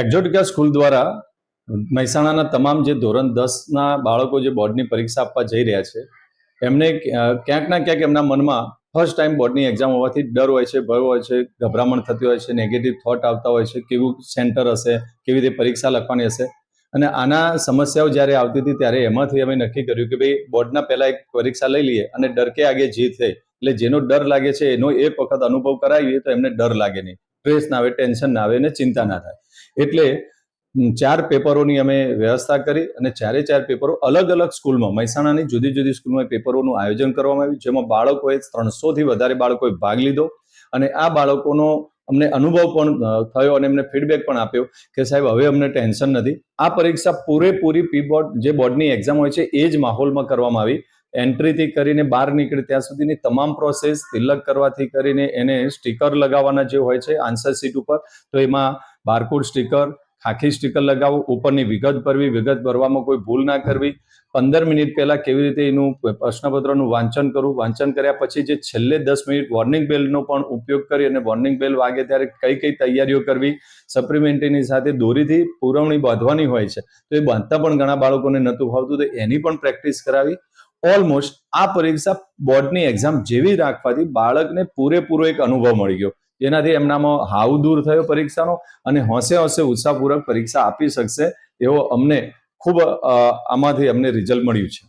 Exotica school દ્વારા મહેસાણાના તમામ જે ધોરણ 10ના બાળકો જે બોર્ડની પરીક્ષા આપવા જઈ રહ્યા છે એમને ક્યાંક ના ક્યાંક એમના મનમાં ફર્સ્ટ ટાઈમ બોર્ડની એક્ઝામ હોવાથી ડર હોય છે, ભય હોય છે, ગભરામણ થતી હોય છે, નેગેટિવ થોટ આવતા હોય છે, કેવું સેન્ટર હશે, કેવી રીતે પરીક્ષા લખવાની હશે. અને આના સમસ્યાઓ જ્યારે આવતી હતી ત્યારે એમાંથી અમે નક્કી કર્યું કે ભાઈ બોર્ડના પહેલા એક પરીક્ષા લઈ લઈએ અને ડર કે આગે જીત છે. એટલે જેનો ડર લાગે છે એનો એક વખત અનુભવ કરાવીએ તો એમને ડર લાગે નહીં, સ્ટ્રેસ ના આવે, ટેન્શન ના આવે અને ચિંતા ના થાય. એટલે 4 પેપરોની અમે વ્યવસ્થા કરી અને 4 પેપરો અલગ અલગ સ્કૂલમાં, મહેસાણાની જુદી જુદી સ્કૂલમાં પેપરોનું આયોજન કરવામાં આવ્યું, જેમાં બાળકોએ 300થી વધારે બાળકોએ ભાગ લીધો. અને આ બાળકોનો અમને અનુભવ પણ થયો અને એમને ફીડબેક પણ આપ્યો કે સાહેબ હવે અમને ટેન્શન નથી. આ પરીક્ષા પૂરેપૂરી પી બોર્ડ જે બોર્ડની એક્ઝામ હોય છે એ જ માહોલમાં કરવામાં આવી. એન્ટ્રીથી કરીને બહાર નીકળે ત્યાં સુધીની તમામ પ્રોસેસ, તિલક કરવાથી કરીને એને સ્ટીકર લગાવવાના જે હોય છે આન્સર શીટ ઉપર, તો એમાં બારકોડ સ્ટીકર, ખાખી સ્ટીકર લગાવવું, ઉપરની વિગત ભરવી, વિગત ભરવામાં કોઈ ભૂલ ના કરવી, 15 મિનિટ પહેલા કેવી રીતે એનું પ્રશ્નપત્રનું વાંચન કરવું, વાંચન કર્યા પછી જે છેલ્લે 10 મિનિટ વોર્નિંગ બેલનો પણ ઉપયોગ કરી અને વોર્નિંગ બેલ વાગે ત્યારે કઈ તૈયારીઓ કરવી, સપ્લિમેન્ટરીની સાથે દોરીથી પુરવણી બાંધવાની હોય છે તો એ બાંધતા પણ ઘણા બાળકોને નહોતું ફાવતું, તો એની પણ પ્રેક્ટિસ કરાવી. ઓલમોસ્ટ આ પરીક્ષા બોર્ડની એક્ઝામ જેવી રાખવાથી બાળકને પૂરેપૂરો એક અનુભવ મળી ગયો, જેનાથી એમનામાં હાવ દૂર થયો પરીક્ષાનો અને હોંશે હોંશે ઉત્સાહપૂર્વક પરીક્ષા આપી શકશે એવો અમને ખૂબ આમાંથી અમને રિઝલ્ટ મળ્યું છે.